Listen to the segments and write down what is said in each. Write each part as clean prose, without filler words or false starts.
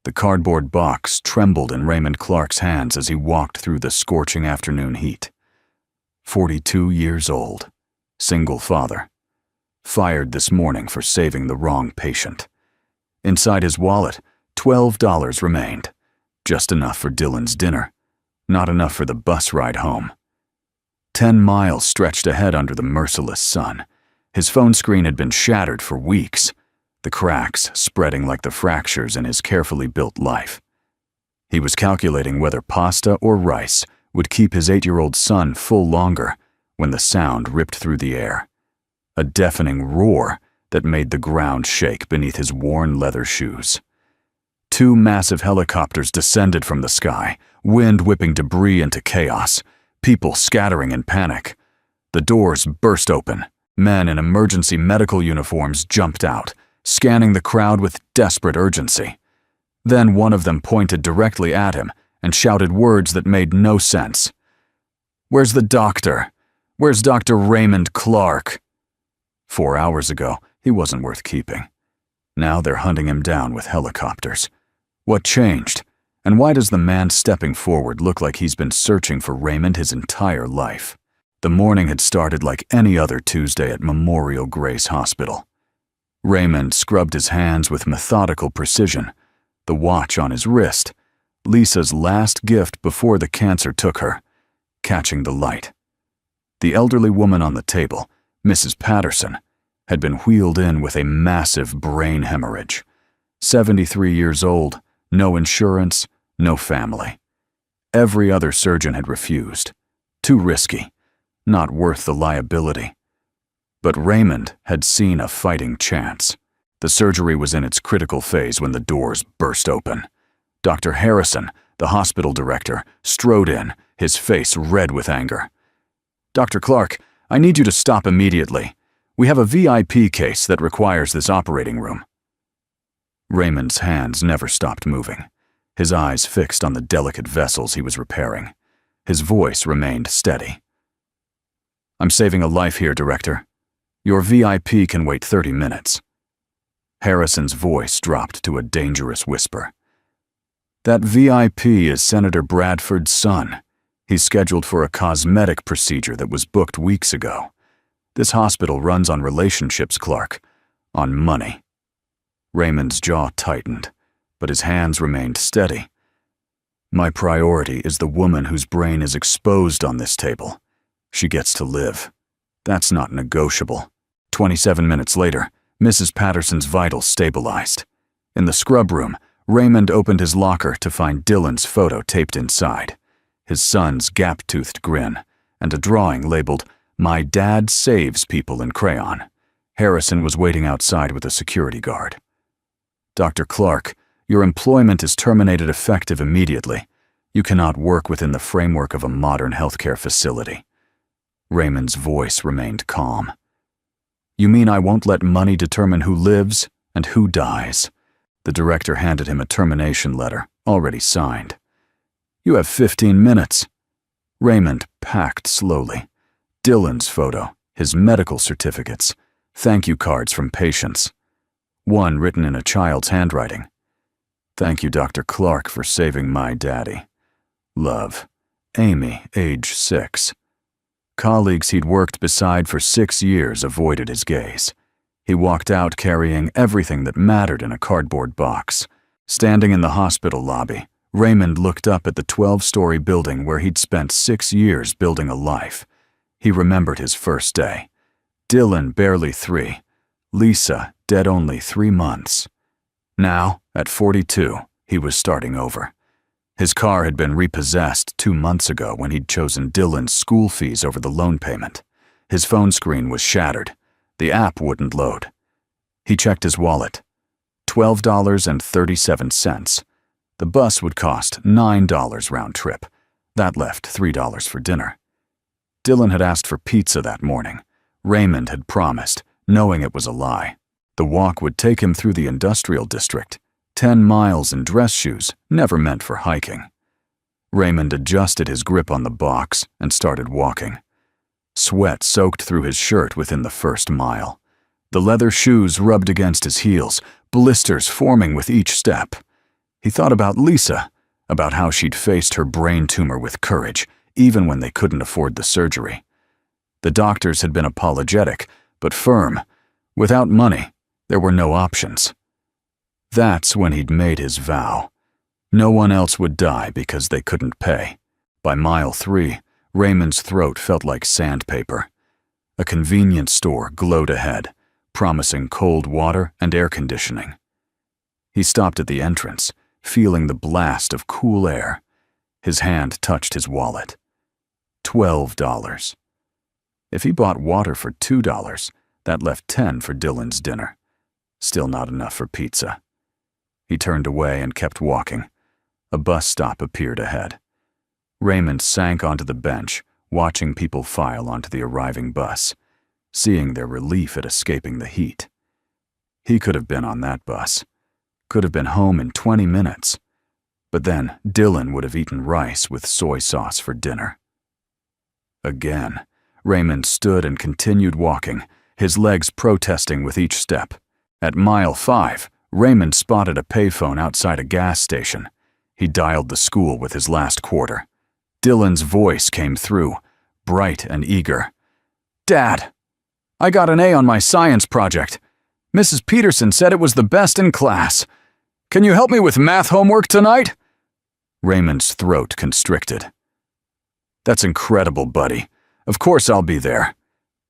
The cardboard box trembled in Raymond Clark's hands as he walked through the scorching afternoon heat. 42 years old, single father. Fired this morning for saving the wrong patient. Inside his wallet, $12 remained. Just enough for Dylan's dinner, not enough for the bus ride home. 10 miles stretched ahead under the merciless sun. His phone screen had been shattered for weeks, the cracks spreading like the fractures in his carefully built life. He was calculating whether pasta or rice would keep his 8-year-old son full longer when the sound ripped through the air. A deafening roar that made the ground shake beneath his worn leather shoes. 2 massive helicopters descended from the sky, wind whipping debris into chaos, people scattering in panic. The doors burst open. Men in emergency medical uniforms jumped out, scanning the crowd with desperate urgency. Then one of them pointed directly at him and shouted words that made no sense. "Where's the doctor? Where's Dr. Raymond Clark?" 4 hours ago, he wasn't worth keeping. Now they're hunting him down with helicopters. What changed? And why does the man stepping forward look like he's been searching for Raymond his entire life? The morning had started like any other Tuesday at Memorial Grace Hospital. Raymond scrubbed his hands with methodical precision, the watch on his wrist, Lisa's last gift before the cancer took her, catching the light. The elderly woman on the table, Mrs. Patterson, had been wheeled in with a massive brain hemorrhage. 73 years old, no insurance, no family. Every other surgeon had refused. Too risky, not worth the liability. But Raymond had seen a fighting chance. The surgery was in its critical phase when the doors burst open. Dr. Harrison, the hospital director, strode in, his face red with anger. "Dr. Clark, I need you to stop immediately. We have a VIP case that requires this operating room." Raymond's hands never stopped moving, his eyes fixed on the delicate vessels he was repairing. His voice remained steady. "I'm saving a life here, Director. Your VIP can wait 30 minutes. Harrison's voice dropped to a dangerous whisper. "That VIP is Senator Bradford's son. He's scheduled for a cosmetic procedure that was booked weeks ago. This hospital runs on relationships, Clark, on money." Raymond's jaw tightened, but his hands remained steady. "My priority is the woman whose brain is exposed on this table. She gets to live. That's not negotiable." 27 minutes later, Mrs. Patterson's vitals stabilized. In the scrub room, Raymond opened his locker to find Dylan's photo taped inside, his son's gap-toothed grin, and a drawing labeled, "My Dad Saves People" in crayon. Harrison was waiting outside with a security guard. "Dr. Clark, your employment is terminated effective immediately. You cannot work within the framework of a modern healthcare facility." Raymond's voice remained calm. "You mean I won't let money determine who lives and who dies?" The director handed him a termination letter, already signed. "You have 15 minutes." Raymond packed slowly. Dylan's photo, his medical certificates, thank you cards from patients. One written in a child's handwriting. "Thank you, Dr. Clark, for saving my daddy. Love, Amy, age 6. Colleagues he'd worked beside for 6 years avoided his gaze. He walked out carrying everything that mattered in a cardboard box. Standing in the hospital lobby, Raymond looked up at the 12-story building where he'd spent 6 years building a life. He remembered his first day. Dylan barely 3. Lisa dead only 3 months. Now, at 42, he was starting over. His car had been repossessed 2 months ago when he'd chosen Dylan's school fees over the loan payment. His phone screen was shattered. The app wouldn't load. He checked his wallet. $12.37. The bus would cost $9 round trip. That left $3 for dinner. Dylan had asked for pizza that morning. Raymond had promised, knowing it was a lie. The walk would take him through the industrial district. 10 miles in dress shoes, never meant for hiking. Raymond adjusted his grip on the box and started walking. Sweat soaked through his shirt within the first mile. The leather shoes rubbed against his heels, blisters forming with each step. He thought about Lisa, about how she'd faced her brain tumor with courage, even when they couldn't afford the surgery. The doctors had been apologetic, but firm. Without money, there were no options. That's when he'd made his vow. No one else would die because they couldn't pay. By mile 3, Raymond's throat felt like sandpaper. A convenience store glowed ahead, promising cold water and air conditioning. He stopped at the entrance, feeling the blast of cool air. His hand touched his wallet. $12. If he bought water for $2, that left $10 for Dylan's dinner. Still not enough for pizza. He turned away and kept walking. A bus stop appeared ahead. Raymond sank onto the bench, watching people file onto the arriving bus, seeing their relief at escaping the heat. He could have been on that bus. Could have been home in 20 minutes. But then Dylan would have eaten rice with soy sauce for dinner. Again, Raymond stood and continued walking, his legs protesting with each step. At mile 5, Raymond spotted a payphone outside a gas station. He dialed the school with his last quarter. Dylan's voice came through, bright and eager. "Dad, I got an A on my science project. Mrs. Peterson said it was the best in class. Can you help me with math homework tonight?" Raymond's throat constricted. "That's incredible, buddy. Of course I'll be there.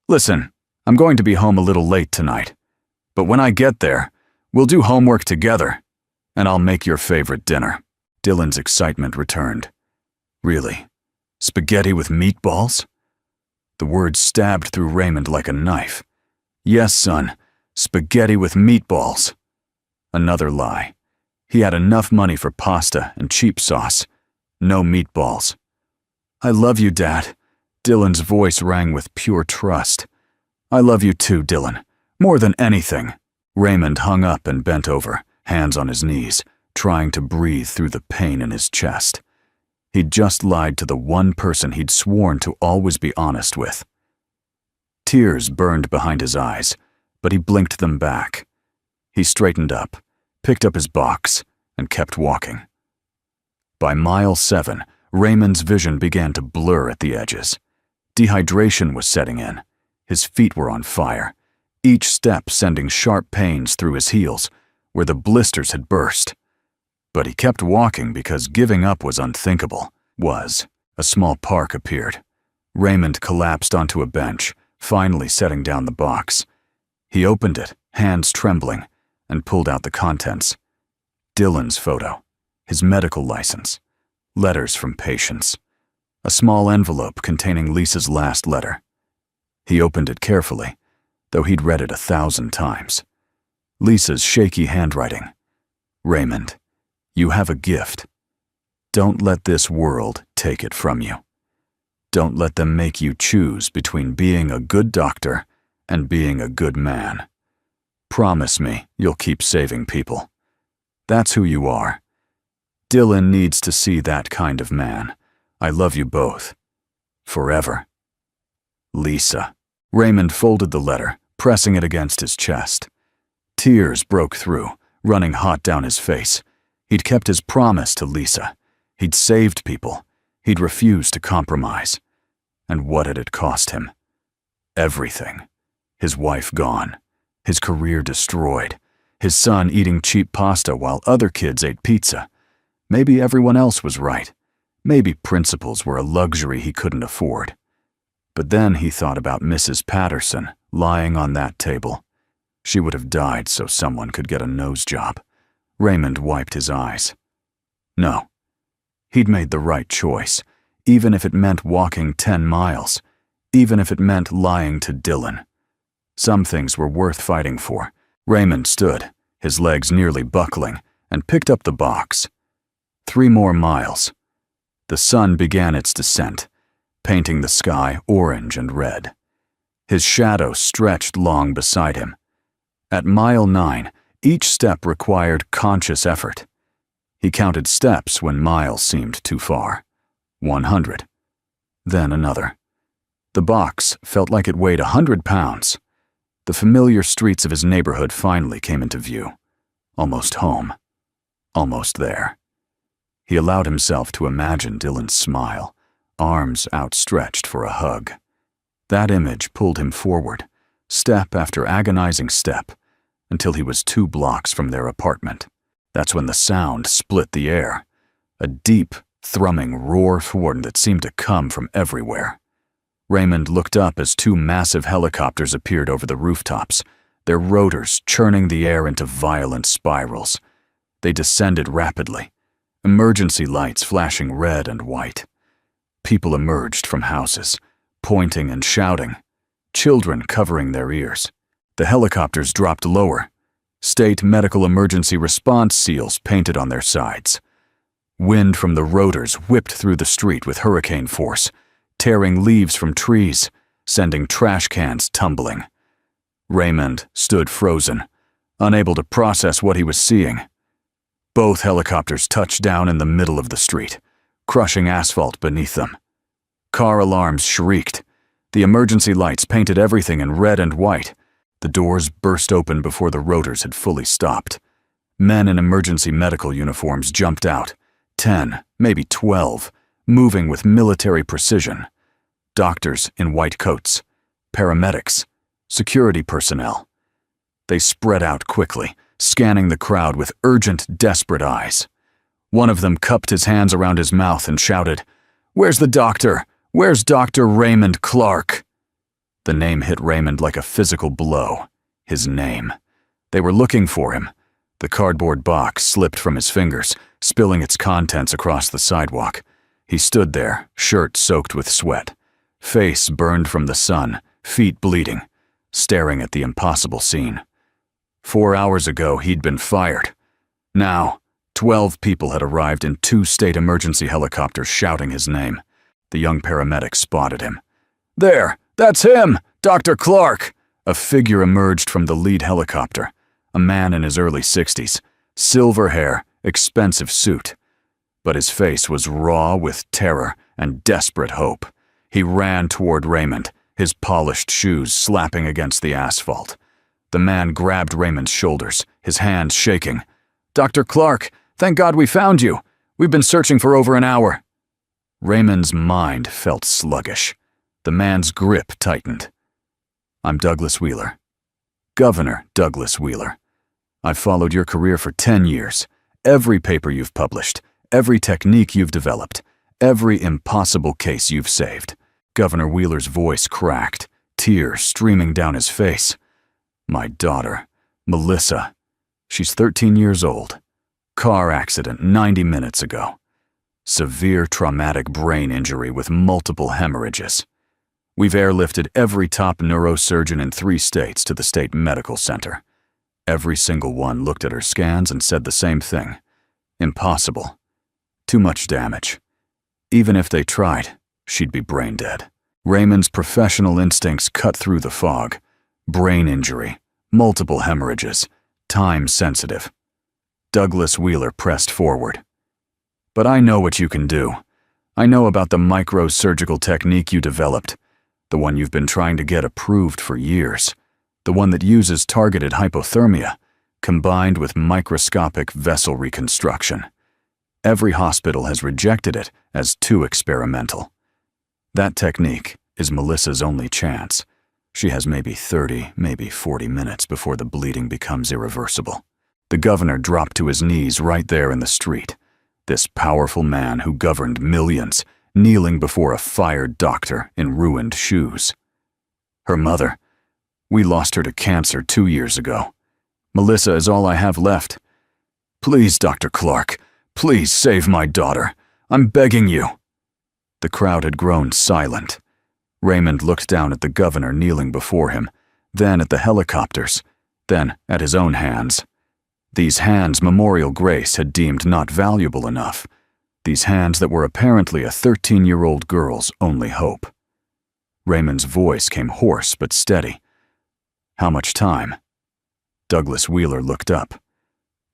Listen, I'm going to be home a little late tonight. But when I get there, we'll do homework together, and I'll make your favorite dinner." Dylan's excitement returned. "Really? Spaghetti with meatballs?" The words stabbed through Raymond like a knife. "Yes, son, spaghetti with meatballs." Another lie. He had enough money for pasta and cheap sauce. No meatballs. "I love you, Dad." Dylan's voice rang with pure trust. "I love you too, Dylan. More than anything." Raymond hung up and bent over, hands on his knees, trying to breathe through the pain in his chest. He'd just lied to the one person he'd sworn to always be honest with. Tears burned behind his eyes, but he blinked them back. He straightened up, picked up his box, and kept walking. By mile 7, Raymond's vision began to blur at the edges. Dehydration was setting in. His feet were on fire, each step sending sharp pains through his heels, where the blisters had burst. But he kept walking because giving up was unthinkable. A small park appeared. Raymond collapsed onto a bench, finally setting down the box. He opened it, hands trembling, and pulled out the contents. Dylan's photo, his medical license, letters from patients, a small envelope containing Lisa's last letter. He opened it carefully, though he'd read it 1,000 times. Lisa's shaky handwriting. "Raymond, you have a gift. Don't let this world take it from you. Don't let them make you choose between being a good doctor and being a good man. Promise me you'll keep saving people. That's who you are. Dylan needs to see that kind of man. I love you both. Forever. Lisa." Raymond folded the letter, pressing it against his chest. Tears broke through, running hot down his face. He'd kept his promise to Lisa. He'd saved people. He'd refused to compromise. And what had it cost him? Everything. His wife gone. His career destroyed. His son eating cheap pasta while other kids ate pizza. Maybe everyone else was right. Maybe principles were a luxury he couldn't afford. But then he thought about Mrs. Patterson lying on that table. She would have died so someone could get a nose job. Raymond wiped his eyes. No. He'd made the right choice, even if it meant walking 10 miles, even if it meant lying to Dylan. Some things were worth fighting for. Raymond stood, his legs nearly buckling, and picked up the box. 3 more miles. The sun began its descent, painting the sky orange and red. His shadow stretched long beside him. At mile 9, each step required conscious effort. He counted steps when miles seemed too far. 100. Then another. The box felt like it weighed 100 pounds. The familiar streets of his neighborhood finally came into view. Almost home. Almost there. He allowed himself to imagine Dylan's smile, arms outstretched for a hug. That image pulled him forward, step after agonizing step, until he was 2 blocks from their apartment. That's when the sound split the air, a deep, thrumming roar that seemed to come from everywhere. Raymond looked up as 2 massive helicopters appeared over the rooftops, their rotors churning the air into violent spirals. They descended rapidly, emergency lights flashing red and white. People emerged from houses, pointing and shouting, children covering their ears. The helicopters dropped lower, state medical emergency response seals painted on their sides. Wind from the rotors whipped through the street with hurricane force, tearing leaves from trees, sending trash cans tumbling. Raymond stood frozen, unable to process what he was seeing. Both helicopters touched down in the middle of the street, crushing asphalt beneath them. Car alarms shrieked. The emergency lights painted everything in red and white. The doors burst open before the rotors had fully stopped. Men in emergency medical uniforms jumped out, 10, maybe 12, moving with military precision. Doctors in white coats, paramedics, security personnel. They spread out quickly, scanning the crowd with urgent, desperate eyes. One of them cupped his hands around his mouth and shouted, "Where's the doctor? Where's Dr. Raymond Clark?" The name hit Raymond like a physical blow. His name. They were looking for him. The cardboard box slipped from his fingers, spilling its contents across the sidewalk. He stood there, shirt soaked with sweat, face burned from the sun, feet bleeding, staring at the impossible scene. 4 hours ago, he'd been fired. Now, 12 people had arrived in 2 state emergency helicopters shouting his name. The young paramedic spotted him. "There! That's him! Dr. Clark!" A figure emerged from the lead helicopter, a man in his early 60s, silver hair, expensive suit. But his face was raw with terror and desperate hope. He ran toward Raymond, his polished shoes slapping against the asphalt. The man grabbed Raymond's shoulders, his hands shaking. "Dr. Clark, thank God we found you. We've been searching for over an hour." Raymond's mind felt sluggish. The man's grip tightened. "I'm Douglas Wheeler. Governor Douglas Wheeler. I've followed your career for 10 years. Every paper you've published, every technique you've developed, every impossible case you've saved." Governor Wheeler's voice cracked, tears streaming down his face. "My daughter, Melissa. She's 13 years old. Car accident 90 minutes ago. Severe traumatic brain injury with multiple hemorrhages. We've airlifted every top neurosurgeon in 3 states to the state medical center. Every single one looked at her scans and said the same thing. Impossible. Too much damage. Even if they tried, she'd be brain dead." Raymond's professional instincts cut through the fog. Brain injury, multiple hemorrhages, time sensitive. Douglas Wheeler pressed forward. "But I know what you can do. I know about the microsurgical technique you developed, the one you've been trying to get approved for years, the one that uses targeted hypothermia, combined with microscopic vessel reconstruction. Every hospital has rejected it as too experimental. That technique is Melissa's only chance. She has maybe 30, maybe 40 minutes before the bleeding becomes irreversible." The governor dropped to his knees right there in the street. This powerful man who governed millions, kneeling before a fired doctor in ruined shoes. "Her mother. We lost her to cancer 2 years ago. Melissa is all I have left. Please, Dr. Clark, please save my daughter. I'm begging you." The crowd had grown silent. Raymond looked down at the governor kneeling before him, then at the helicopters, then at his own hands. These hands Memorial Grace had deemed not valuable enough. These hands that were apparently a 13-year-old girl's only hope. Raymond's voice came hoarse but steady. "How much time?" Douglas Wheeler looked up.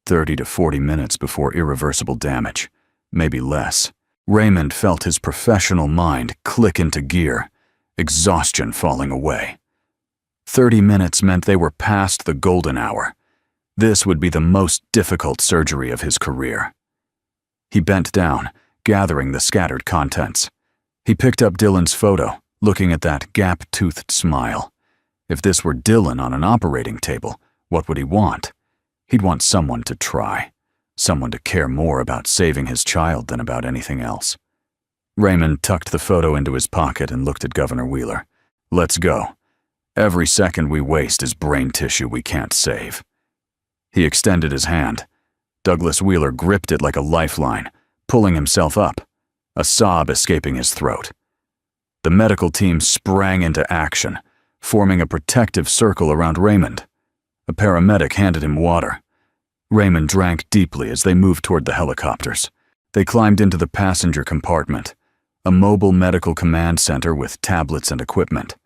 30 to 40 minutes before irreversible damage, maybe less. Raymond felt his professional mind click into gear, exhaustion falling away. 30 minutes meant they were past the golden hour. This would be the most difficult surgery of his career. He bent down, gathering the scattered contents. He picked up Dylan's photo, looking at that gap-toothed smile. If this were Dylan on an operating table, what would he want? He'd want someone to try, someone to care more about saving his child than about anything else. Raymond tucked the photo into his pocket and looked at Governor Wheeler. Let's go. Every second we waste is brain tissue we can't save. He extended his hand. Douglas Wheeler gripped it like a lifeline, pulling himself up, a sob escaping his throat. The medical team sprang into action, forming a protective circle around Raymond. A paramedic handed him water. Raymond drank deeply as they moved toward the helicopters. They climbed into the passenger compartment, a mobile medical command center with tablets and equipment.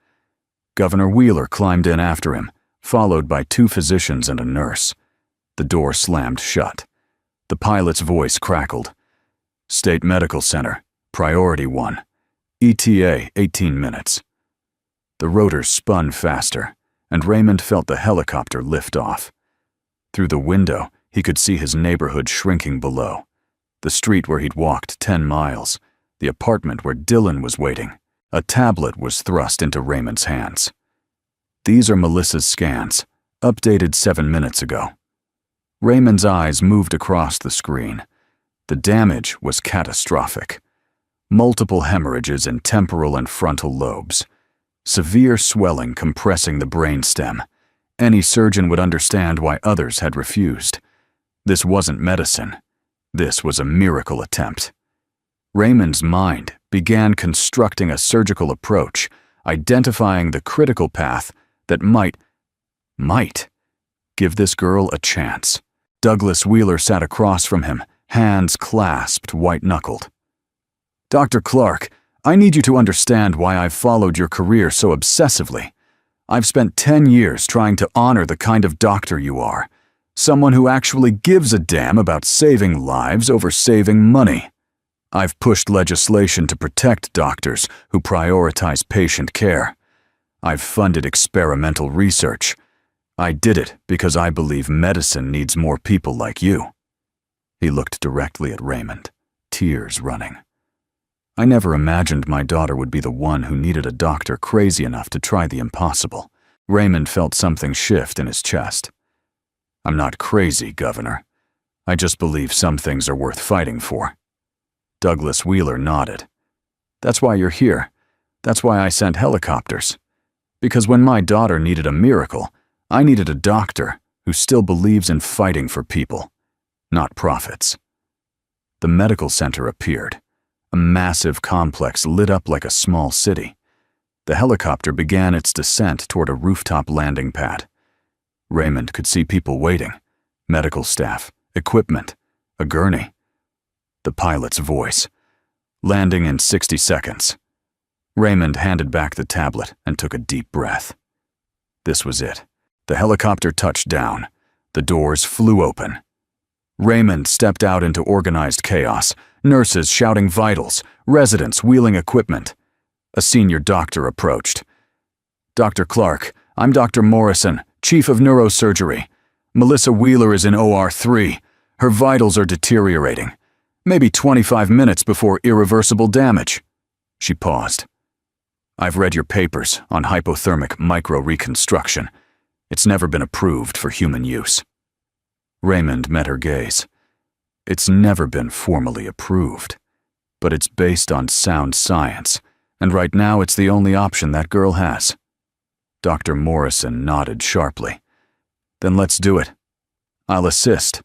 Governor Wheeler climbed in after him, followed by 2 physicians and a nurse. The door slammed shut. The pilot's voice crackled. State Medical Center, Priority 1. ETA 18 minutes. The rotors spun faster, and Raymond felt the helicopter lift off. Through the window, he could see his neighborhood shrinking below. The street where he'd walked 10 miles, the apartment where Dylan was waiting. A tablet was thrust into Raymond's hands. These are Melissa's scans, updated 7 minutes ago. Raymond's eyes moved across the screen. The damage was catastrophic. Multiple hemorrhages in temporal and frontal lobes. Severe swelling compressing the brainstem. Any surgeon would understand why others had refused. This wasn't medicine. This was a miracle attempt. Raymond's mind began constructing a surgical approach, identifying the critical path that might give this girl a chance. Douglas Wheeler sat across from him, hands clasped, white-knuckled. Dr. Clark, I need you to understand why I've followed your career so obsessively. I've spent 10 years trying to honor the kind of doctor you are, someone who actually gives a damn about saving lives over saving money. I've pushed legislation to protect doctors who prioritize patient care. I've funded experimental research. I did it because I believe medicine needs more people like you. He looked directly at Raymond, tears running. I never imagined my daughter would be the one who needed a doctor crazy enough to try the impossible. Raymond felt something shift in his chest. I'm not crazy, Governor. I just believe some things are worth fighting for. Douglas Wheeler nodded. That's why you're here. That's why I sent helicopters. Because when my daughter needed a miracle, I needed a doctor who still believes in fighting for people, not profits. The medical center appeared, a massive complex lit up like a small city. The helicopter began its descent toward a rooftop landing pad. Raymond could see people waiting, medical staff, equipment, a gurney. The pilot's voice. Landing in 60 seconds. Raymond handed back the tablet and took a deep breath. This was it. The helicopter touched down. The doors flew open. Raymond stepped out into organized chaos, nurses shouting vitals, residents wheeling equipment. A senior doctor approached. Dr. Clark, I'm Dr. Morrison, Chief of Neurosurgery. Melissa Wheeler is in OR 3. Her vitals are deteriorating. Maybe 25 minutes before irreversible damage. She paused. I've read your papers on hypothermic micro-reconstruction. It's never been approved for human use. Raymond met her gaze. It's never been formally approved, but it's based on sound science, and right now it's the only option that girl has. Dr. Morrison nodded sharply. Then let's do it. I'll assist.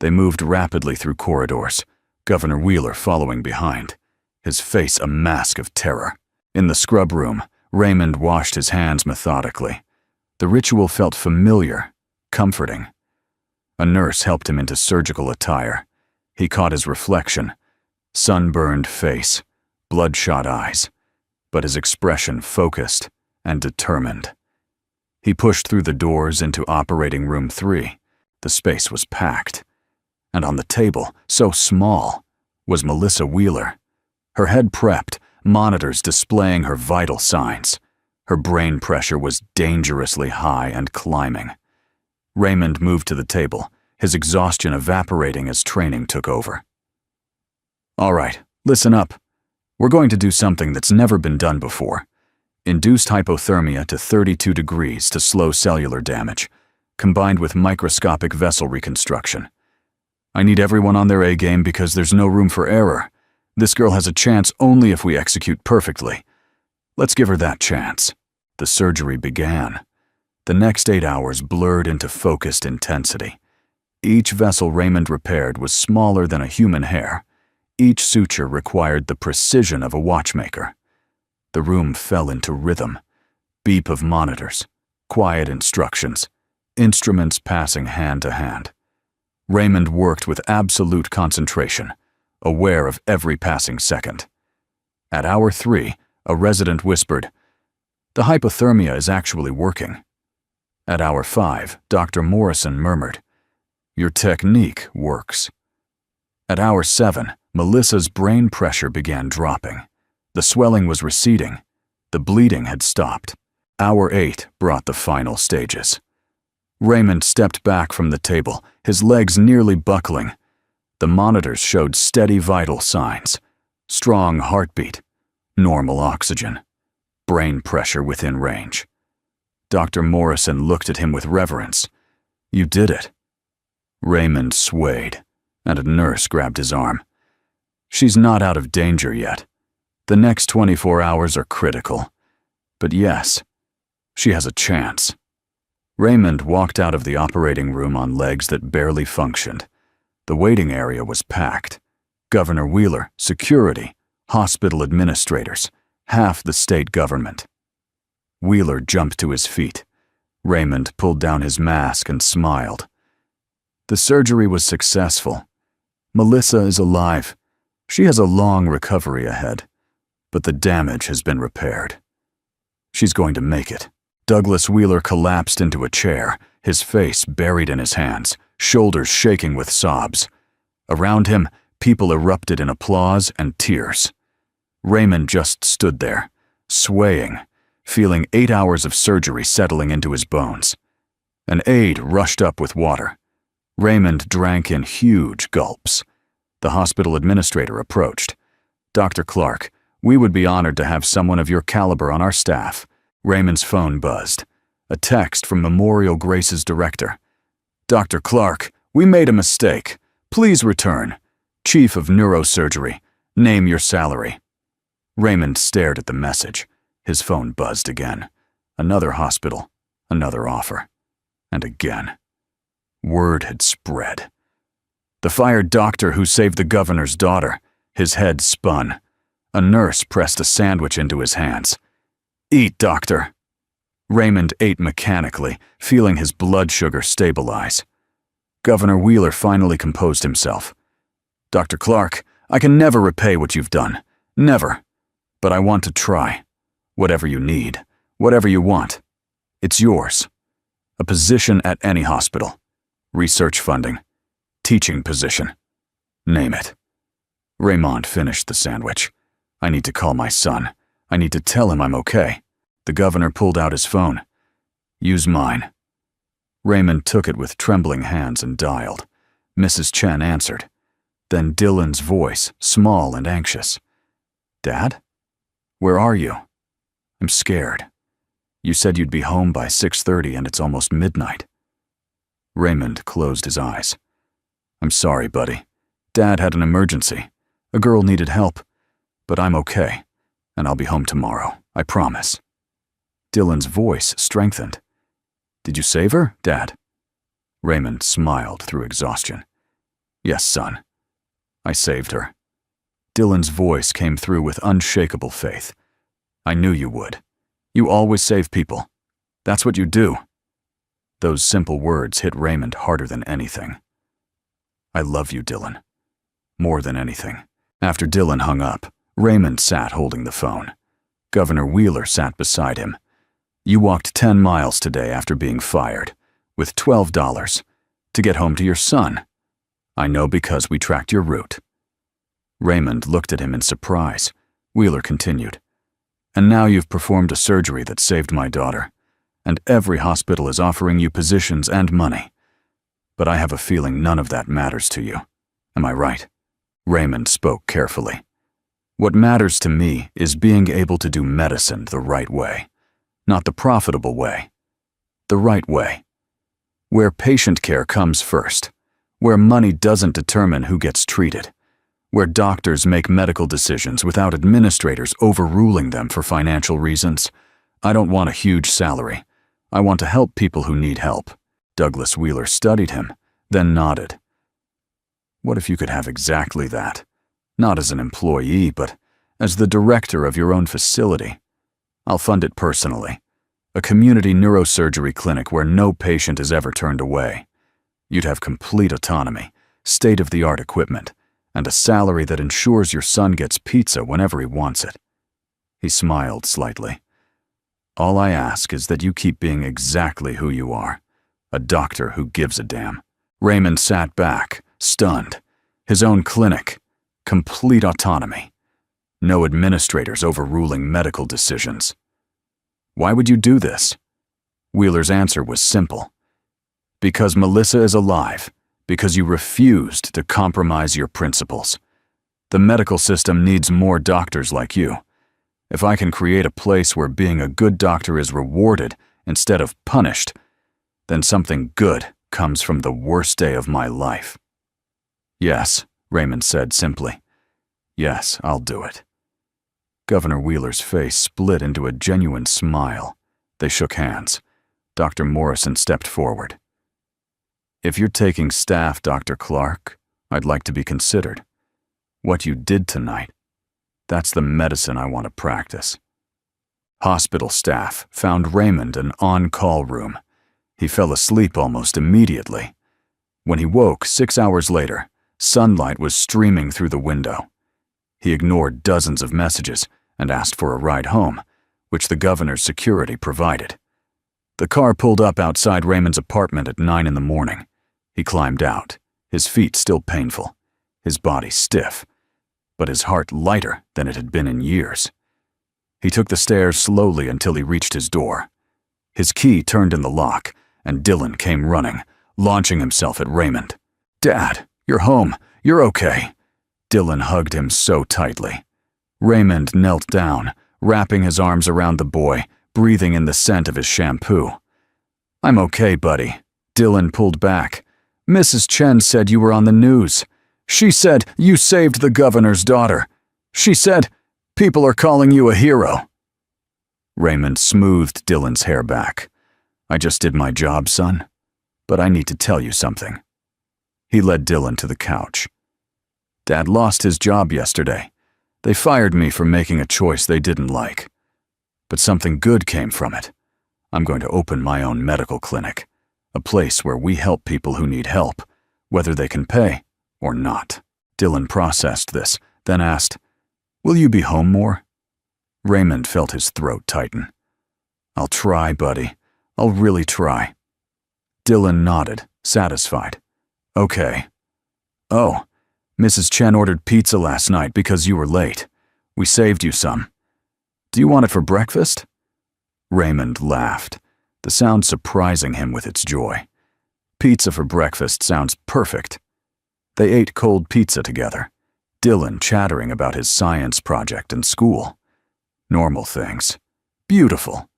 They moved rapidly through corridors, Governor Wheeler following behind, his face a mask of terror. In the scrub room, Raymond washed his hands methodically. The ritual felt familiar, comforting. A nurse helped him into surgical attire. He caught his reflection, sunburned face, bloodshot eyes, but his expression focused and determined. He pushed through the doors into operating room 3. The space was packed. And on the table, so small, was Melissa Wheeler. Her head prepped, monitors displaying her vital signs. Her brain pressure was dangerously high and climbing. Raymond moved to the table, his exhaustion evaporating as training took over. All right, listen up. We're going to do something that's never been done before. Induced hypothermia to 32 degrees to slow cellular damage, combined with microscopic vessel reconstruction. I need everyone on their A game because there's no room for error. This girl has a chance only if we execute perfectly. Let's give her that chance. The surgery began. The next 8 hours blurred into focused intensity. Each vessel Raymond repaired was smaller than a human hair. Each suture required the precision of a watchmaker. The room fell into rhythm. Beep of monitors, quiet instructions, instruments passing hand to hand. Raymond worked with absolute concentration, aware of every passing second. At hour 3, a resident whispered, "The hypothermia is actually working." At hour 5, Dr. Morrison murmured, "Your technique works." At hour 7, Melissa's brain pressure began dropping. The swelling was receding. The bleeding had stopped. Hour 8 brought the final stages. Raymond stepped back from the table, his legs nearly buckling. The monitors showed steady vital signs. Strong heartbeat, normal oxygen, brain pressure within range. Dr. Morrison looked at him with reverence. "You did it." Raymond swayed, and a nurse grabbed his arm. "She's not out of danger yet. The next 24 hours are critical. But yes, she has a chance." Raymond walked out of the operating room on legs that barely functioned. The waiting area was packed. Governor Wheeler, security, hospital administrators, half the state government. Wheeler jumped to his feet. Raymond pulled down his mask and smiled. The surgery was successful. Melissa is alive. She has a long recovery ahead, but the damage has been repaired. She's going to make it. Douglas Wheeler collapsed into a chair, his face buried in his hands, shoulders shaking with sobs. Around him, people erupted in applause and tears. Raymond just stood there, swaying, feeling 8 hours of surgery settling into his bones. An aide rushed up with water. Raymond drank in huge gulps. The hospital administrator approached. "Dr. Clark, we would be honored to have someone of your caliber on our staff." Raymond's phone buzzed. A text from Memorial Grace's director. "Dr. Clark, we made a mistake. Please return. Chief of Neurosurgery. Name your salary." Raymond stared at the message. His phone buzzed again. Another hospital. Another offer. And again. Word had spread. The fired doctor who saved the governor's daughter. His head spun. A nurse pressed a sandwich into his hands. "Eat, doctor." Raymond ate mechanically, feeling his blood sugar stabilize. Governor Wheeler finally composed himself. "Dr. Clark, I can never repay what you've done. Never. But I want to try. Whatever you need, whatever you want. It's yours. A position at any hospital. Research funding. Teaching position. Name it." Raymond finished the sandwich. "I need to call my son. I need to tell him I'm okay." The governor pulled out his phone. "Use mine." Raymond took it with trembling hands and dialed. Mrs. Chen answered. Then Dylan's voice, small and anxious. "Dad? Where are you? I'm scared. You said you'd be home by 6:30 and it's almost midnight." Raymond closed his eyes. "I'm sorry, buddy. Dad had an emergency. A girl needed help. But I'm okay, and I'll be home tomorrow, I promise." Dylan's voice strengthened. "Did you save her, Dad?" Raymond smiled through exhaustion. "Yes, son. I saved her." Dylan's voice came through with unshakable faith. "I knew you would. You always save people. That's what you do." Those simple words hit Raymond harder than anything. "I love you, Dylan. More than anything." After Dylan hung up, Raymond sat holding the phone. Governor Wheeler sat beside him. "You walked 10 miles today after being fired, with $12, to get home to your son. I know because we tracked your route." Raymond looked at him in surprise. Wheeler continued. "And now you've performed a surgery that saved my daughter. and every hospital is offering you positions and money. But I have a feeling none of that matters to you. Am I right?" Raymond spoke carefully. "What matters to me is being able to do medicine the right way. Not the profitable way. The right way. Where patient care comes first. Where money doesn't determine who gets treated. Where doctors make medical decisions without administrators overruling them for financial reasons. I don't want a huge salary. I want to help people who need help." Douglas Wheeler studied him, then nodded. "What if you could have exactly that? Not as an employee, but as the director of your own facility. I'll fund it personally. A community neurosurgery clinic where no patient is ever turned away. You'd have complete autonomy, state-of-the-art equipment, and a salary that ensures your son gets pizza whenever he wants it." He smiled slightly. "All I ask is that you keep being exactly who you are, a doctor who gives a damn." Raymond sat back, stunned. His own clinic, complete autonomy. No administrators overruling medical decisions. "Why would you do this?" Wheeler's answer was simple. "Because Melissa is alive, because you refused to compromise your principles. The medical system needs more doctors like you. If I can create a place where being a good doctor is rewarded instead of punished, then something good comes from the worst day of my life." "Yes," Raymond said simply. "Yes, I'll do it." Governor Wheeler's face split into a genuine smile. They shook hands. Dr. Morrison stepped forward. "If you're taking staff, Dr. Clark, I'd like to be considered. What you did tonight, that's the medicine I want to practice." Hospital staff found Raymond an on-call room. He fell asleep almost immediately. When he woke 6 hours later, sunlight was streaming through the window. He ignored dozens of messages and asked for a ride home, which the governor's security provided. The car pulled up outside Raymond's apartment at 9 in the morning. He climbed out, his feet still painful, his body stiff, but his heart lighter than it had been in years. He took the stairs slowly until he reached his door. His key turned in the lock, and Dylan came running, launching himself at Raymond. "Dad, you're home. You're okay." Dylan hugged him so tightly. Raymond knelt down, wrapping his arms around the boy, breathing in the scent of his shampoo. "I'm okay, buddy." Dylan pulled back. "Mrs. Chen said you were on the news. She said you saved the governor's daughter. She said people are calling you a hero." Raymond smoothed Dylan's hair back. "I just did my job, son. But I need to tell you something." He led Dylan to the couch. "Dad lost his job yesterday. They fired me for making a choice they didn't like. But something good came from it. I'm going to open my own medical clinic, a place where we help people who need help, whether they can pay or not." Dylan processed this, then asked, "Will you be home more?" Raymond felt his throat tighten. "I'll try, buddy. I'll really try." Dylan nodded, satisfied. "Okay. Oh, Mrs. Chen ordered pizza last night because you were late. We saved you some. Do you want it for breakfast?" Raymond laughed, the sound surprising him with its joy. Pizza for breakfast sounds perfect. They ate cold pizza together, Dylan chattering about his science project and school. Normal things. Beautiful.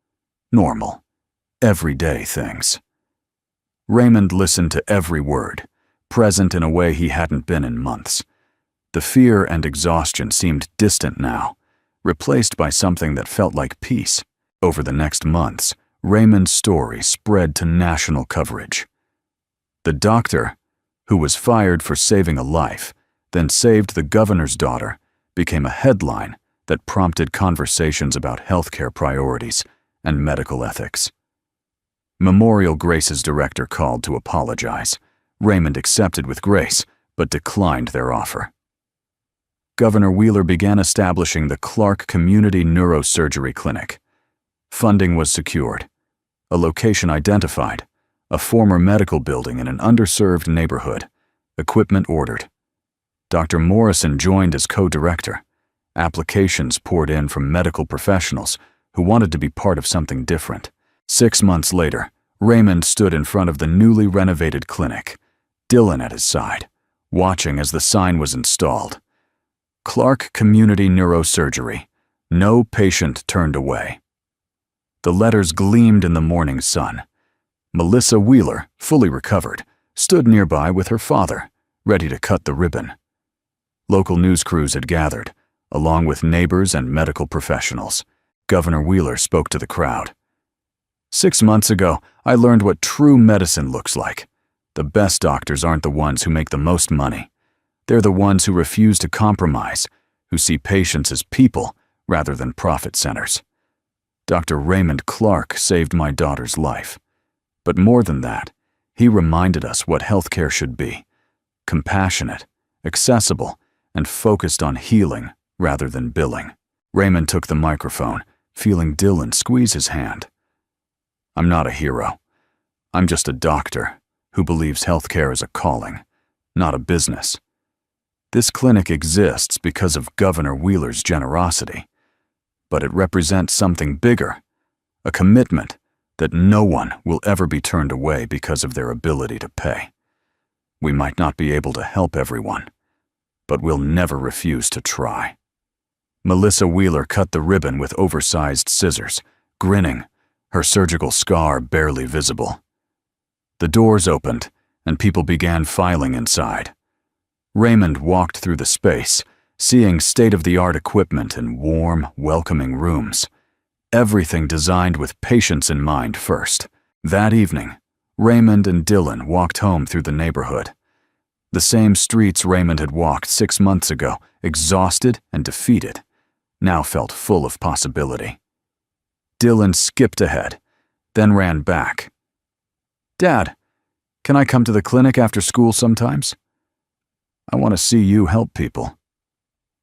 Normal. Everyday things. Raymond listened to every word, present in a way he hadn't been in months. The fear and exhaustion seemed distant now, replaced by something that felt like peace. Over the next months, Raymond's story spread to national coverage. The doctor, who was fired for saving a life, then saved the governor's daughter, became a headline that prompted conversations about healthcare priorities and medical ethics. Memorial Grace's director called to apologize. Raymond accepted with grace, but declined their offer. Governor Wheeler began establishing the Clark Community Neurosurgery Clinic. Funding was secured, a location identified, a former medical building in an underserved neighborhood, equipment ordered. Dr. Morrison joined as co-director. Applications poured in from medical professionals who wanted to be part of something different, 6 months later, Raymond stood in front of the newly renovated clinic, Dylan at his side, watching as the sign was installed. Clark Community Neurosurgery. No patient turned away. The letters gleamed in the morning sun. Melissa Wheeler, fully recovered, stood nearby with her father, ready to cut the ribbon. Local news crews had gathered, along with neighbors and medical professionals. Governor Wheeler spoke to the crowd. 6 months ago, I learned what true medicine looks like. The best doctors aren't the ones who make the most money. They're the ones who refuse to compromise, who see patients as people rather than profit centers. Dr. Raymond Clark saved my daughter's life. But more than that, he reminded us what healthcare should be: compassionate, accessible, and focused on healing rather than billing. Raymond took the microphone, feeling Dylan squeeze his hand. I'm not a hero. I'm just a doctor who believes healthcare is a calling, not a business. This clinic exists because of Governor Wheeler's generosity, but it represents something bigger, a commitment that no one will ever be turned away because of their ability to pay. We might not be able to help everyone, but we'll never refuse to try. Melissa Wheeler cut the ribbon with oversized scissors, grinning, her surgical scar barely visible. The doors opened, and people began filing inside. Raymond walked through the space, seeing state-of-the-art equipment in warm, welcoming rooms. Everything designed with patients in mind first. That evening, Raymond and Dylan walked home through the neighborhood. The same streets Raymond had walked 6 months ago, exhausted and defeated, now felt full of possibility. Dylan skipped ahead, then ran back. Dad, can I come to the clinic after school sometimes? I want to see you help people.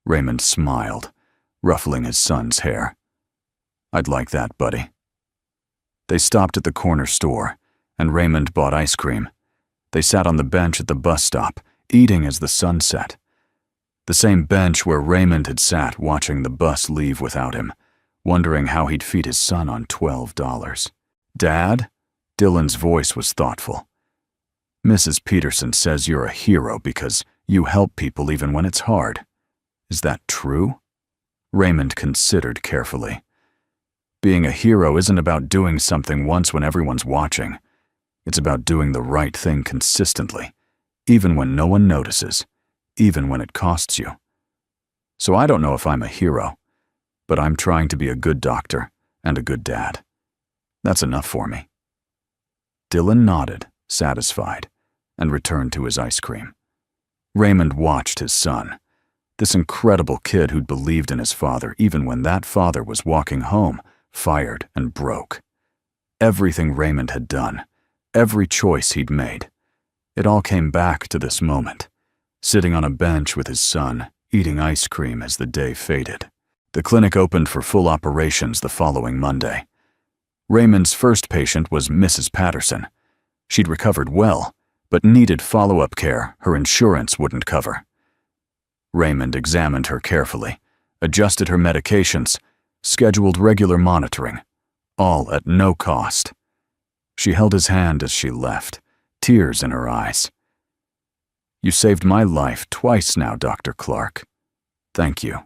Raymond smiled, ruffling his son's hair. I'd like that, buddy. They stopped at the corner store, and Raymond bought ice cream. They sat on the bench at the bus stop, eating as the sun set. The same bench where Raymond had sat watching the bus leave without him, wondering how he'd feed his son on $12. Dad? Dylan's voice was thoughtful. Mrs. Peterson says you're a hero because you help people even when it's hard. Is that true? Raymond considered carefully. Being a hero isn't about doing something once when everyone's watching. It's about doing the right thing consistently, even when no one notices, even when it costs you. So I don't know if I'm a hero, but I'm trying to be a good doctor and a good dad. That's enough for me. Dylan nodded, satisfied, and returned to his ice cream. Raymond watched his son, this incredible kid who'd believed in his father even when that father was walking home, fired and broke. Everything Raymond had done, every choice he'd made, it all came back to this moment, sitting on a bench with his son, eating ice cream as the day faded. The clinic opened for full operations the following Monday. Raymond's first patient was Mrs. Patterson. She'd recovered well, but needed follow-up care her insurance wouldn't cover. Raymond examined her carefully, adjusted her medications, scheduled regular monitoring, all at no cost. She held his hand as she left, tears in her eyes. You saved my life twice now, Dr. Clark. Thank you.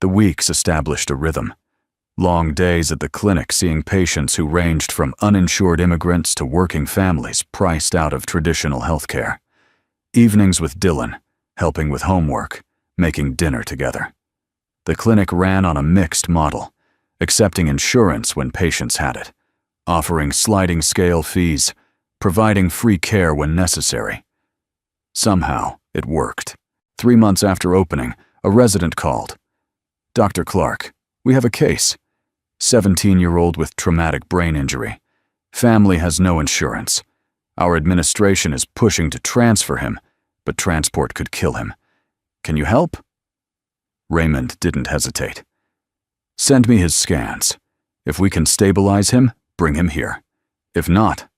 The weeks established a rhythm. Long days at the clinic seeing patients who ranged from uninsured immigrants to working families priced out of traditional healthcare. Evenings with Dylan, helping with homework, making dinner together. The clinic ran on a mixed model, accepting insurance when patients had it, offering sliding scale fees, providing free care when necessary. Somehow, it worked. 3 months after opening, a resident called. Dr. Clark, we have a case. 17-year-old with traumatic brain injury. Family has no insurance. Our administration is pushing to transfer him, but transport could kill him. Can you help? Raymond didn't hesitate. Send me his scans. If we can stabilize him, bring him here. If not,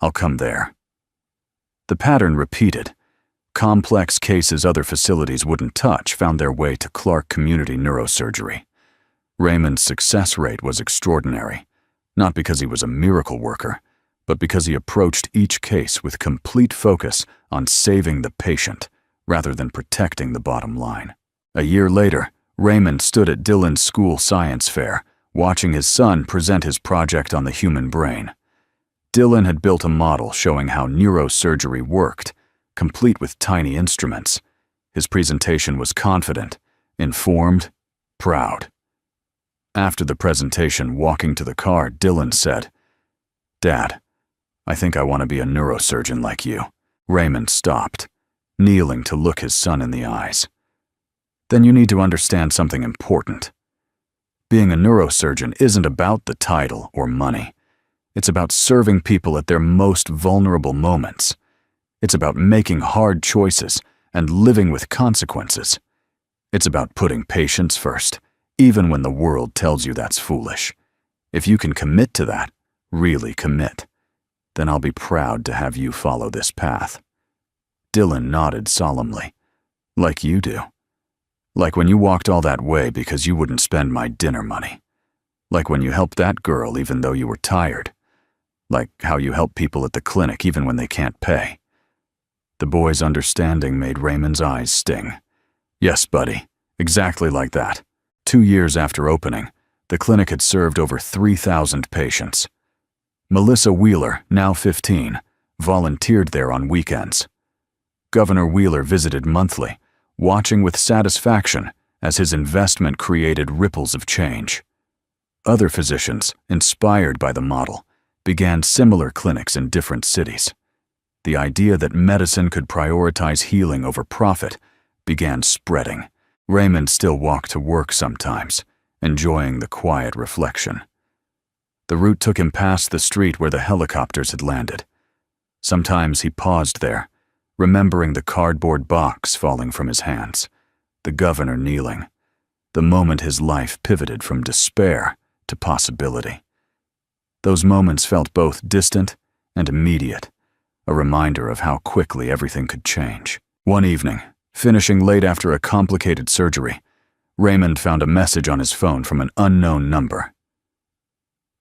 I'll come there. The pattern repeated. Complex cases other facilities wouldn't touch found their way to Clark Community Neurosurgery. Raymond's success rate was extraordinary. Not because he was a miracle worker, but because he approached each case with complete focus on saving the patient rather than protecting the bottom line. A year later, Raymond stood at Dylan's school science fair, watching his son present his project on the human brain. Dylan had built a model showing how neurosurgery worked, complete with tiny instruments. His presentation was confident, informed, proud. After the presentation, walking to the car, Dylan said, "Dad, I think I want to be a neurosurgeon like you." Raymond stopped, kneeling to look his son in the eyes. "Then you need to understand something important. Being a neurosurgeon isn't about the title or money. It's about serving people at their most vulnerable moments. It's about making hard choices and living with consequences. It's about putting patients first, even when the world tells you that's foolish. If you can commit to that, really commit, then I'll be proud to have you follow this path." Dylan nodded solemnly. "Like you do. Like when you walked all that way because you wouldn't spend my dinner money. Like when you helped that girl even though you were tired. Like how you help people at the clinic even when they can't pay." The boy's understanding made Raymond's eyes sting. "Yes, buddy, exactly like that." 2 years after opening, the clinic had served over 3,000 patients. Melissa Wheeler, now 15, volunteered there on weekends. Governor Wheeler visited monthly, watching with satisfaction as his investment created ripples of change. Other physicians, inspired by the model, began similar clinics in different cities. The idea that medicine could prioritize healing over profit began spreading. Raymond still walked to work sometimes, enjoying the quiet reflection. The route took him past the street where the helicopters had landed. Sometimes he paused there, remembering the cardboard box falling from his hands, the governor kneeling, the moment his life pivoted from despair to possibility. Those moments felt both distant and immediate, a reminder of how quickly everything could change. One evening, finishing late after a complicated surgery, Raymond found a message on his phone from an unknown number.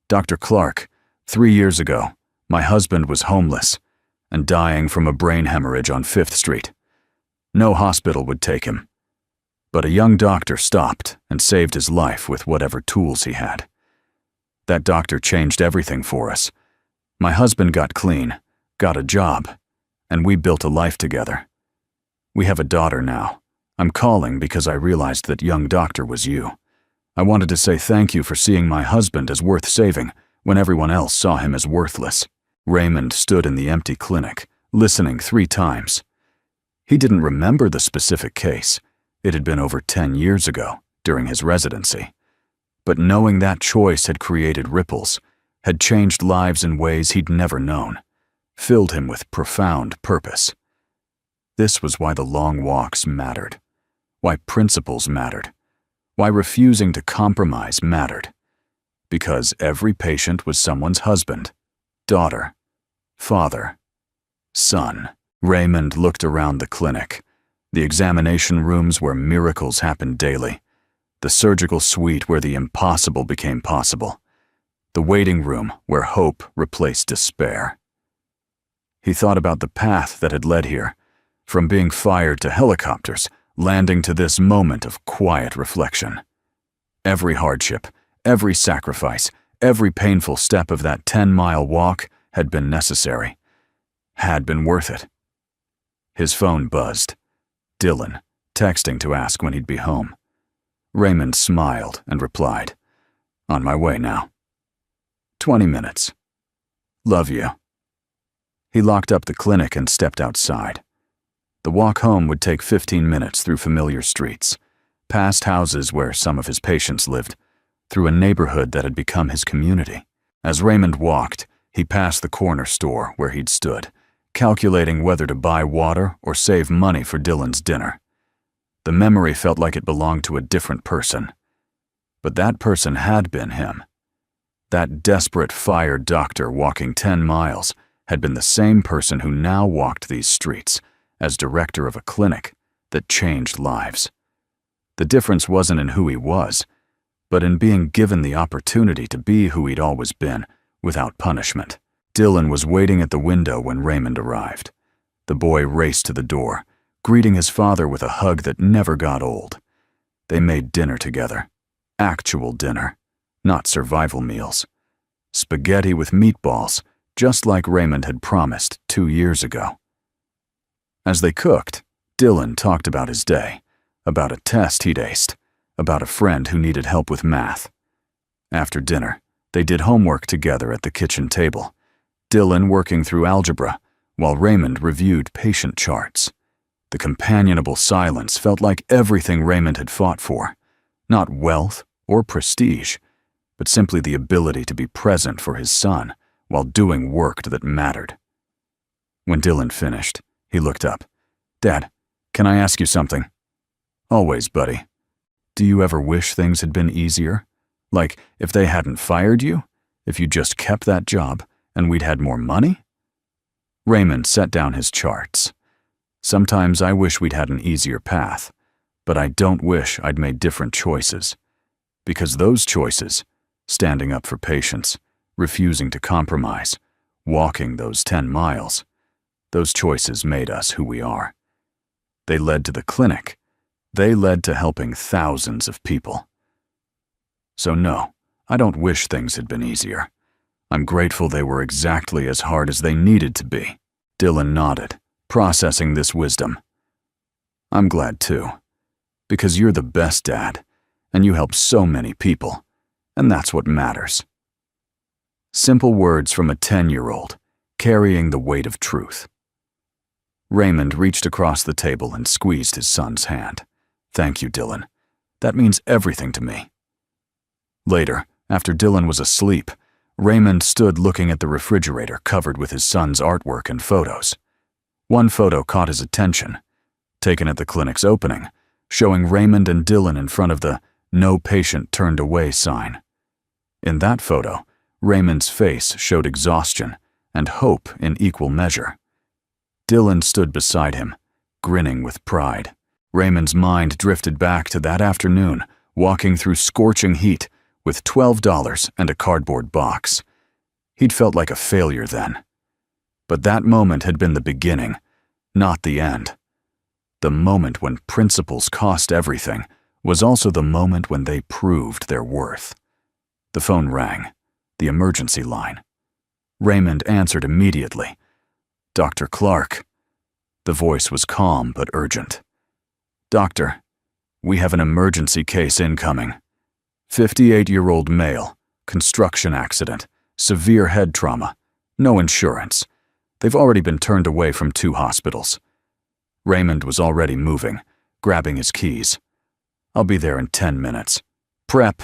"Dr. Clark, 3 years ago, my husband was homeless and dying from a brain hemorrhage on 5th Street. No hospital would take him. But a young doctor stopped and saved his life with whatever tools he had. That doctor changed everything for us. My husband got clean, got a job, and we built a life together. We have a daughter now. I'm calling because I realized that young doctor was you. I wanted to say thank you for seeing my husband as worth saving when everyone else saw him as worthless." Raymond stood in the empty clinic, listening 3 times. He didn't remember the specific case. It had been over 10 years ago, during his residency. But knowing that choice had created ripples, had changed lives in ways he'd never known, filled him with profound purpose. This was why the long walks mattered, why principles mattered, why refusing to compromise mattered. Because every patient was someone's husband, daughter, father, son. Raymond looked around the clinic, the examination rooms where miracles happened daily, the surgical suite where the impossible became possible, the waiting room where hope replaced despair. He thought about the path that had led here, from being fired to helicopters, landing to this moment of quiet reflection. Every hardship, every sacrifice, every painful step of that 10-mile walk had been necessary, had been worth it. His phone buzzed. Dylan, texting to ask when he'd be home. Raymond smiled and replied, "On my way now. 20 minutes. Love you." He locked up the clinic and stepped outside. The walk home would take 15 minutes through familiar streets, past houses where some of his patients lived, through a neighborhood that had become his community. As Raymond walked, he passed the corner store where he'd stood, calculating whether to buy water or save money for Dylan's dinner. The memory felt like it belonged to a different person. But that person had been him. That desperate fired doctor walking 10 miles had been the same person who now walked these streets as director of a clinic that changed lives. The difference wasn't in who he was, but in being given the opportunity to be who he'd always been, without punishment. Dylan was waiting at the window when Raymond arrived. The boy raced to the door, greeting his father with a hug that never got old. They made dinner together. Actual dinner, not survival meals. Spaghetti with meatballs, just like Raymond had promised 2 years ago. As they cooked, Dylan talked about his day, about a test he'd aced, about a friend who needed help with math. After dinner, they did homework together at the kitchen table, Dylan working through algebra, while Raymond reviewed patient charts. The companionable silence felt like everything Raymond had fought for, not wealth or prestige, but simply the ability to be present for his son while doing work that mattered. When Dylan finished, he looked up. "Dad, can I ask you something?" "Always, buddy." "Do you ever wish things had been easier? Like, if they hadn't fired you? If you just kept that job, and we'd had more money?" Raymond set down his charts. "Sometimes I wish we'd had an easier path, but I don't wish I'd made different choices. Because those choices, standing up for patients, refusing to compromise, walking those 10 miles, those choices made us who we are. They led to the clinic. They led to helping thousands of people. So no, I don't wish things had been easier. I'm grateful they were exactly as hard as they needed to be." Dylan nodded, processing this wisdom. "I'm glad too, because you're the best dad, and you help so many people, and that's what matters." Simple words from a 10-year-old, carrying the weight of truth. Raymond reached across the table and squeezed his son's hand. "Thank you, Dylan. That means everything to me." Later, after Dylan was asleep, Raymond stood looking at the refrigerator covered with his son's artwork and photos. One photo caught his attention, taken at the clinic's opening, showing Raymond and Dylan in front of the "No Patient Turned Away" sign. In that photo, Raymond's face showed exhaustion and hope in equal measure. Dylan stood beside him, grinning with pride. Raymond's mind drifted back to that afternoon, walking through scorching heat with $12 and a cardboard box. He'd felt like a failure then. But that moment had been the beginning, not the end. The moment when principles cost everything was also the moment when they proved their worth. The phone rang, the emergency line. Raymond answered immediately. "Dr. Clark." The voice was calm but urgent. "Doctor, we have an emergency case incoming. 58-year-old male, construction accident, severe head trauma, no insurance. They've already been turned away from 2 hospitals." Raymond was already moving, grabbing his keys. "I'll be there in 10 minutes. Prep,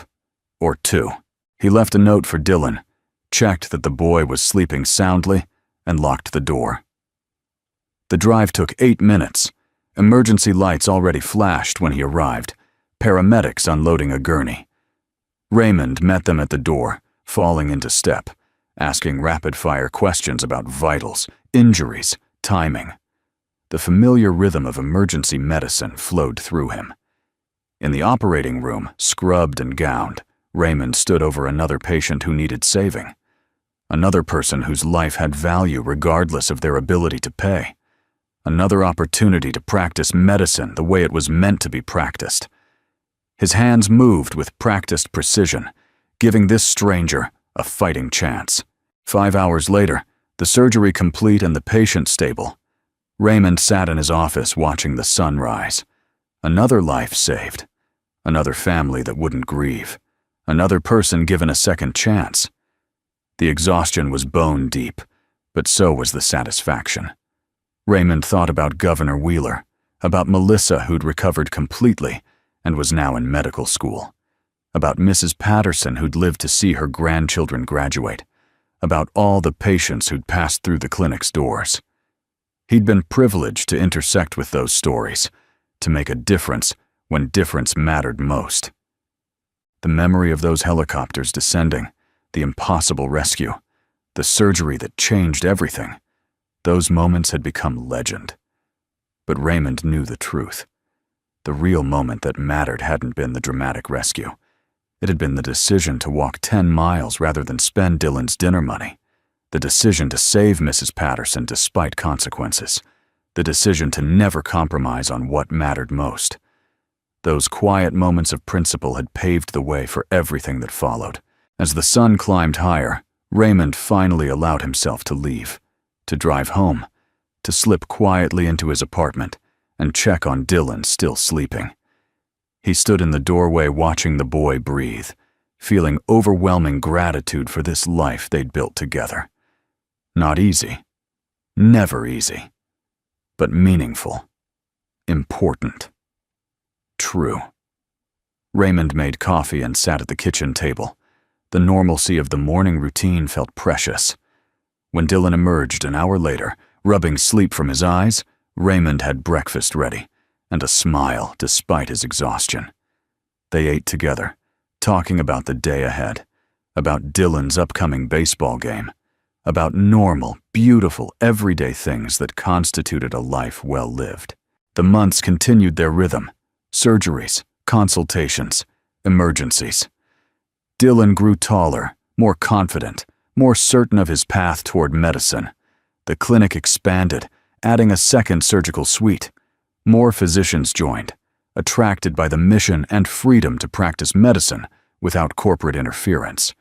or 2. He left a note for Dylan, checked that the boy was sleeping soundly, and locked the door. The drive took 8 minutes. Emergency lights already flashed when he arrived, paramedics unloading a gurney. Raymond met them at the door, falling into step, asking rapid-fire questions about vitals, injuries, timing. The familiar rhythm of emergency medicine flowed through him. In the operating room, scrubbed and gowned, Raymond stood over another patient who needed saving. Another person whose life had value regardless of their ability to pay. Another opportunity to practice medicine the way it was meant to be practiced. His hands moved with practiced precision, giving this stranger a fighting chance. 5 hours later, the surgery complete and the patient stable, Raymond sat in his office watching the sun rise. Another life saved. Another family that wouldn't grieve. Another person given a second chance. The exhaustion was bone deep, but so was the satisfaction. Raymond thought about Governor Wheeler, about Melissa who'd recovered completely and was now in medical school, about Mrs. Patterson who'd lived to see her grandchildren graduate, about all the patients who'd passed through the clinic's doors. He'd been privileged to intersect with those stories, to make a difference when difference mattered most. The memory of those helicopters descending, the impossible rescue, the surgery that changed everything, those moments had become legend. But Raymond knew the truth. The real moment that mattered hadn't been the dramatic rescue. It had been the decision to walk 10 miles rather than spend Dylan's dinner money, the decision to save Mrs. Patterson despite consequences, the decision to never compromise on what mattered most. Those quiet moments of principle had paved the way for everything that followed. As the sun climbed higher, Raymond finally allowed himself to leave, to drive home, to slip quietly into his apartment and check on Dylan still sleeping. He stood in the doorway watching the boy breathe, feeling overwhelming gratitude for this life they'd built together. Not easy, never easy, but meaningful, important, true. Raymond made coffee and sat at the kitchen table. The normalcy of the morning routine felt precious. When Dylan emerged an hour later, rubbing sleep from his eyes, Raymond had breakfast ready, and a smile despite his exhaustion. They ate together, talking about the day ahead, about Dylan's upcoming baseball game, about normal, beautiful, everyday things that constituted a life well lived. The months continued their rhythm: surgeries, consultations, emergencies. Dylan grew taller, more confident, more certain of his path toward medicine. The clinic expanded, adding a second surgical suite. More physicians joined, attracted by the mission and freedom to practice medicine without corporate interference.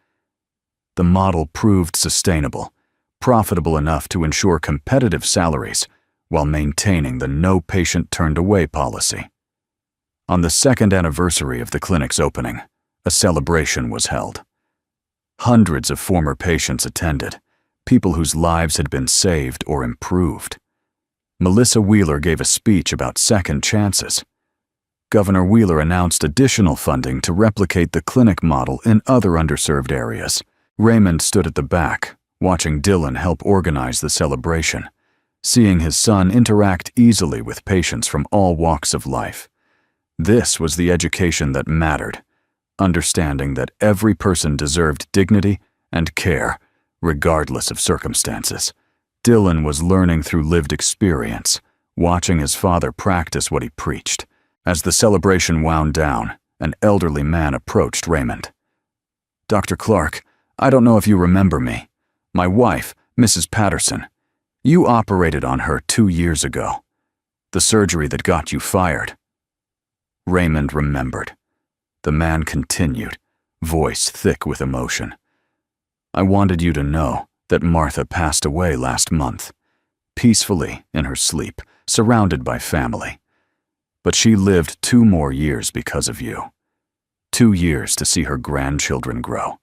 The model proved sustainable, profitable enough to ensure competitive salaries while maintaining the no patient turned away policy. On the second anniversary of the clinic's opening, a celebration was held. Hundreds of former patients attended, people whose lives had been saved or improved. Melissa Wheeler gave a speech about second chances. Governor Wheeler announced additional funding to replicate the clinic model in other underserved areas. Raymond stood at the back, watching Dylan help organize the celebration, seeing his son interact easily with patients from all walks of life. This was the education that mattered, understanding that every person deserved dignity and care, regardless of circumstances. Dylan was learning through lived experience, watching his father practice what he preached. As the celebration wound down, an elderly man approached Raymond. "Dr. Clark, I don't know if you remember me. My wife, Mrs. Patterson. You operated on her 2 years ago. The surgery that got you fired." Raymond remembered. The man continued, voice thick with emotion. "I wanted you to know that Martha passed away last month, peacefully in her sleep, surrounded by family. But she lived 2 more years because of you. 2 years to see her grandchildren grow,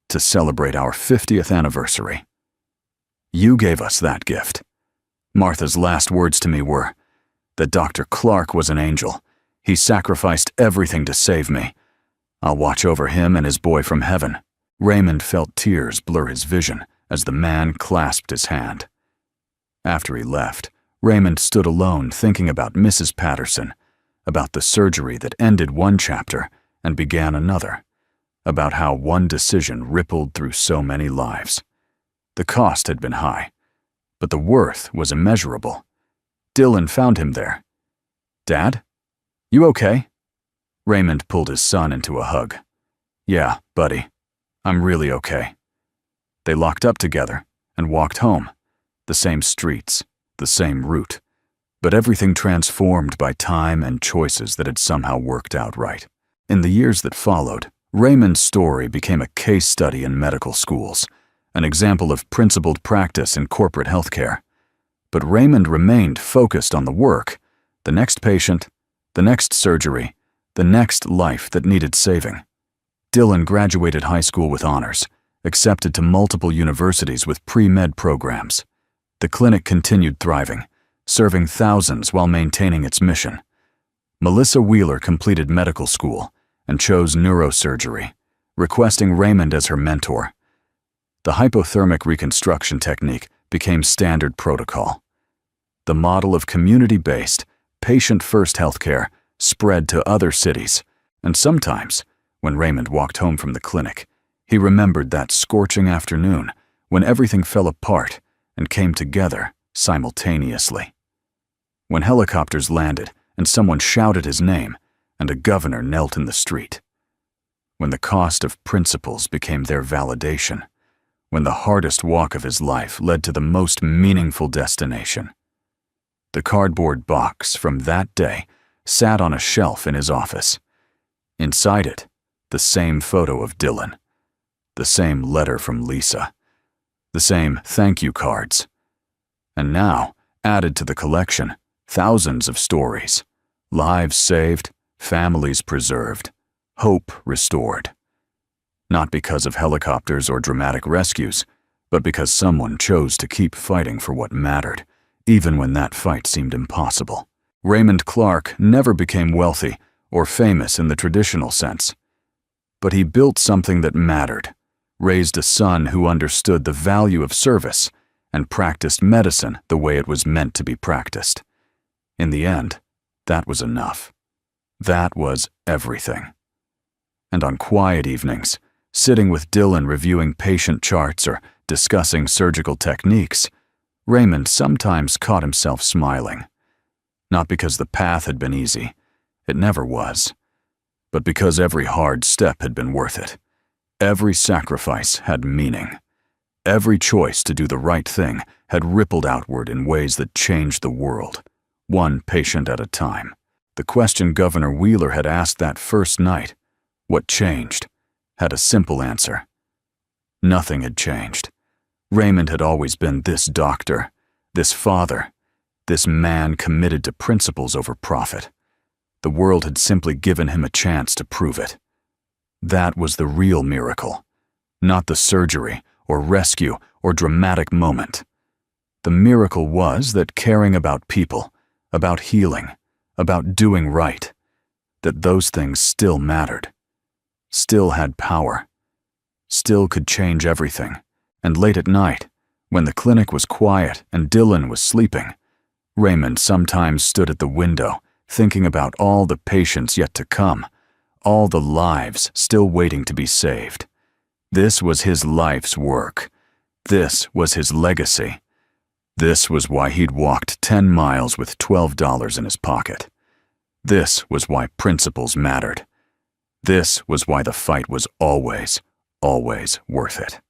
to celebrate our 50th anniversary. You gave us that gift. Martha's last words to me were that Dr. Clark was an angel. He sacrificed everything to save me. I'll watch over him and his boy from heaven." Raymond felt tears blur his vision as the man clasped his hand. After he left, Raymond stood alone thinking about Mrs. Patterson, about the surgery that ended one chapter and began another, about how one decision rippled through so many lives. The cost had been high, but the worth was immeasurable. Dylan found him there. "Dad? You okay?" Raymond pulled his son into a hug. "Yeah, buddy. I'm really okay." They locked up together and walked home, the same streets, the same route, but everything transformed by time and choices that had somehow worked out right. In the years that followed, Raymond's story became a case study in medical schools, an example of principled practice in corporate healthcare. But Raymond remained focused on the work, the next patient, the next surgery, the next life that needed saving. Dylan graduated high school with honors, accepted to multiple universities with pre-med programs. The clinic continued thriving, serving thousands while maintaining its mission. Melissa Wheeler completed medical school and chose neurosurgery, requesting Raymond as her mentor. The hypothermic reconstruction technique became standard protocol. The model of community-based, patient-first healthcare spread to other cities, and sometimes, when Raymond walked home from the clinic, he remembered that scorching afternoon when everything fell apart and came together simultaneously. When helicopters landed and someone shouted his name and a governor knelt in the street. when the cost of principles became their validation, when the hardest walk of his life led to the most meaningful destination. The cardboard box from that day sat on a shelf in his office. Inside it, the same photo of Dylan, the same letter from Lisa, the same thank you cards. And now, added to the collection, thousands of stories, lives saved, families preserved, hope restored. Not because of helicopters or dramatic rescues, but because someone chose to keep fighting for what mattered, even when that fight seemed impossible. Raymond Clark never became wealthy or famous in the traditional sense. But he built something that mattered, raised a son who understood the value of service, and practiced medicine the way it was meant to be practiced. In the end, that was enough. That was everything. And on quiet evenings, sitting with Dylan reviewing patient charts or discussing surgical techniques, Raymond sometimes caught himself smiling. Not because the path had been easy, it never was, but because every hard step had been worth it. Every sacrifice had meaning. Every choice to do the right thing had rippled outward in ways that changed the world, one patient at a time. The question Governor Wheeler had asked that first night, what changed, had a simple answer. Nothing had changed. Raymond had always been this doctor, this father, this man committed to principles over profit. The world had simply given him a chance to prove it. That was the real miracle, not the surgery or rescue or dramatic moment. The miracle was that caring about people, about healing, about doing right, that those things still mattered, still had power, still could change everything. And late at night, when the clinic was quiet and Dylan was sleeping, Raymond sometimes stood at the window, thinking about all the patients yet to come, all the lives still waiting to be saved. This was his life's work. This was his legacy. This was why he'd walked 10 miles with $12 in his pocket. This was why principles mattered. This was why the fight was always, always worth it.